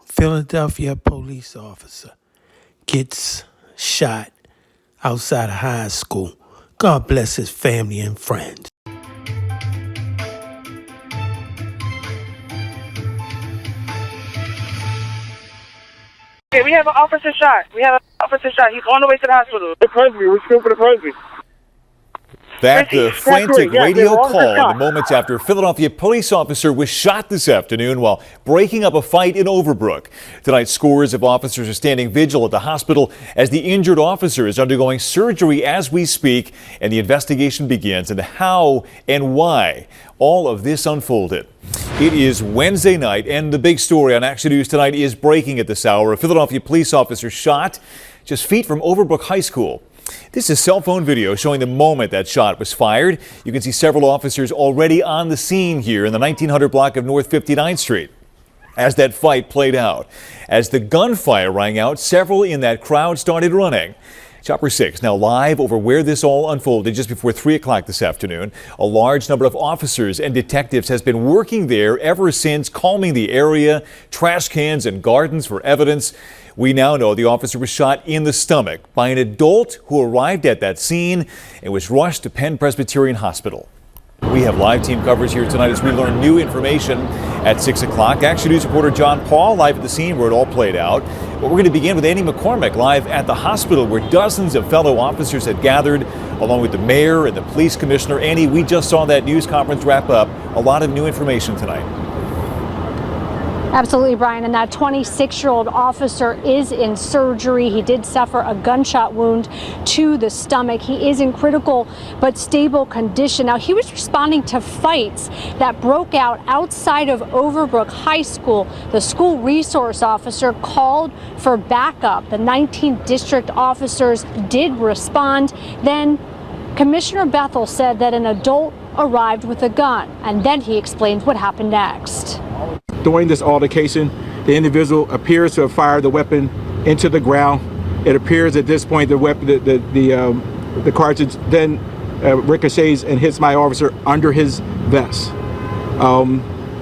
Philadelphia police officer gets shot outside of high school. God bless his family and friends. Okay, we have an officer shot. He's on the way to the hospital. The Crosby, we're still for the Crosby. That the frantic radio call in the moments after a Philadelphia police officer was shot this afternoon while breaking up a fight in Overbrook. Tonight, scores of officers are standing vigil at the hospital as the injured officer is undergoing surgery as we speak, and the investigation begins into how and why all of this unfolded. It is Wednesday night, and the big story on Action News tonight is breaking at this hour. A Philadelphia police officer shot just feet from Overbrook High School. This is cell phone video showing the moment that shot was fired. You can see several officers already on the scene here in the 1900 block of North 59th Street as that fight played out. As the gunfire rang out, several in that crowd started running. Chopper 6 now live over where this all unfolded just before 3 o'clock this afternoon. A large number of officers and detectives has been working there ever since, calming the area, trash cans and gardens for evidence. We now know the officer was shot in the stomach by an adult who arrived at that scene and was rushed to Penn Presbyterian Hospital. We have live team coverage here tonight as we learn new information at 6 o'clock. Action News reporter John Paul live at the scene where it all played out. But we're going to begin with Andy McCormick live at the hospital where dozens of fellow officers had gathered along with the mayor and the police commissioner. Andy, we just saw that news conference wrap up. A lot of new information tonight. Absolutely, Brian. And that 26-year-old officer is in surgery. He did suffer a gunshot wound to the stomach. He is in critical but stable condition. Now, he was responding to fights that broke out outside of Overbrook High School. The school resource officer called for backup. The 19th district officers did respond. Then Commissioner Bethel said that an adult arrived with a gun, and then he explains what happened next. During this altercation, the individual appears to have fired the weapon into the ground. It appears at this point the weapon, the cartridge then ricochets and hits my officer under his vest.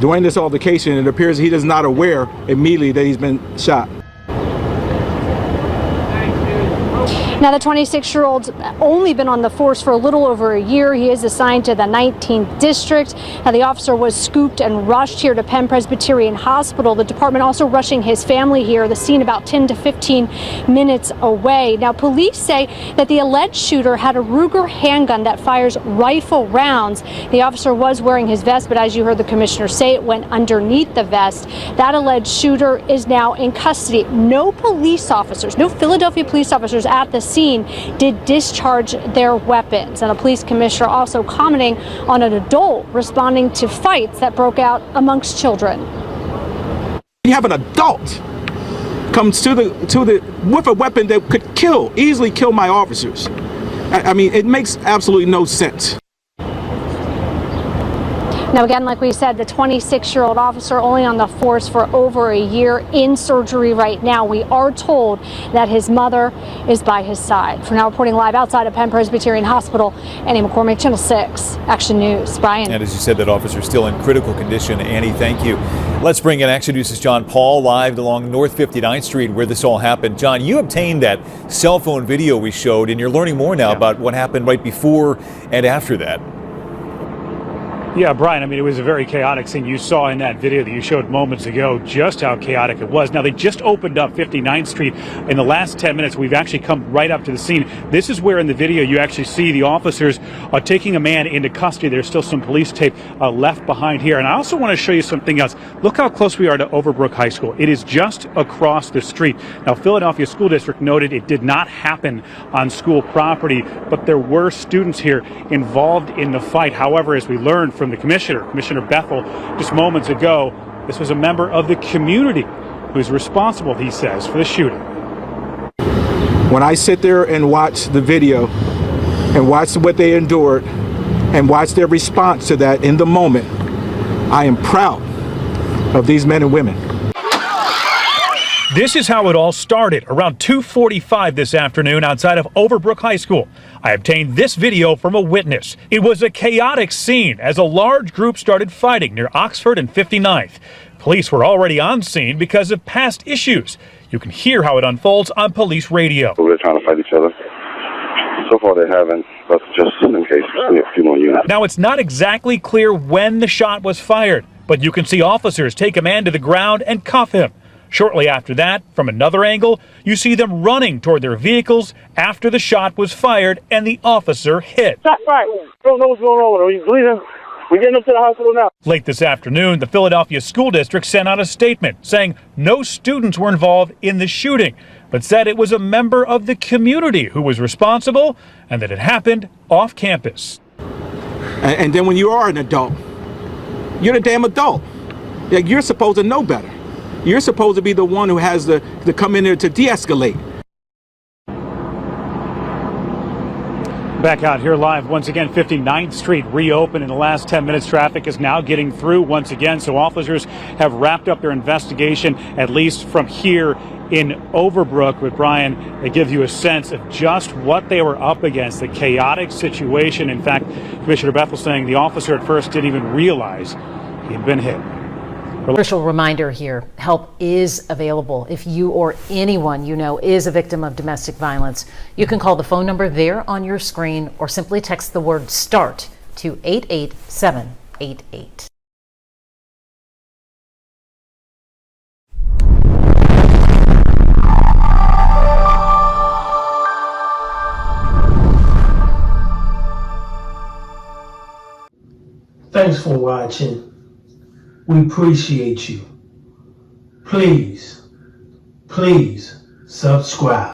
During this altercation, it appears he is not aware immediately that he's been shot. Now, the 26-year-old's only been on the force for a little over a year. He is assigned to the 19th district. Now, the officer was scooped and rushed here to Penn Presbyterian Hospital. The department also rushing his family here. The scene about 10 to 15 minutes away. Now, police say that the alleged shooter had a Ruger handgun that fires rifle rounds. The officer was wearing his vest, but as you heard the commissioner say, it went underneath the vest. That alleged shooter is now in custody. No police officers, no Philadelphia police officers at the scene did discharge their weapons. And a police commissioner also commenting on an adult responding to fights that broke out amongst children. You have an adult comes to the with a weapon that could easily kill my officers. I mean, it makes absolutely no sense. Now, again, like we said, the 26-year-old officer only on the force for over a year, in surgery right now. We are told that his mother is by his side. For now, reporting live outside of Penn Presbyterian Hospital, Annie McCormick, Channel 6, Action News. Brian. And as you said, that officer is still in critical condition. Annie, thank you. Let's bring in Action News' John Paul live along North 59th Street where this all happened. John, you obtained that cell phone video we showed, and you're learning more now about what happened right before and after that. Yeah, Brian, I mean, it was a very chaotic scene. You saw in that video that you showed moments ago just how chaotic it was. Now, they just opened up 59th Street. In the last 10 minutes, we've actually come right up to the scene. This is where in the video you actually see the officers taking a man into custody. There's still some police tape left behind here. And I also want to show you something else. Look how close we are to Overbrook High School. It is just across the street. Now, Philadelphia School District noted it did not happen on school property, but there were students here involved in the fight. However, as we learned from the Commissioner Bethel just moments ago, this was a member of the community who's responsible, he says, for the shooting. When I sit there and watch the video and watch what they endured and watch their response to that in the moment, I am proud of these men and women. This is how it all started around 2:45 this afternoon outside of Overbrook High School. I obtained this video from a witness. It was a chaotic scene as a large group started fighting near Oxford and 59th. Police were already on scene because of past issues. You can hear how it unfolds on police radio. They're trying to fight each other. So far they haven't, but just in case, a few more units. Now, it's not exactly clear when the shot was fired, but you can see officers take a man to the ground and cuff him. Shortly after that, from another angle, you see them running toward their vehicles after the shot was fired and the officer hit. Right. Don't know what's going on with him. He's bleeding. We're getting him to the hospital now. Late this afternoon, the Philadelphia School District sent out a statement saying no students were involved in the shooting, but said it was a member of the community who was responsible and that it happened off campus. And then when you are an adult, you're the damn adult. Like, you're supposed to know better. You're supposed to be the one who has to come in there to de-escalate. Back out here live once again, 59th Street reopened in the last 10 minutes. Traffic is now getting through once again. So officers have wrapped up their investigation, at least from here in Overbrook. But Brian, they give you a sense of just what they were up against, the chaotic situation. In fact, Commissioner Bethel saying the officer at first didn't even realize he had been hit. Crucial reminder here, help is available if you or anyone you know is a victim of domestic violence. You can call the phone number there on your screen or simply text the word START to 88788. Thanks for watching. We appreciate you. Please subscribe.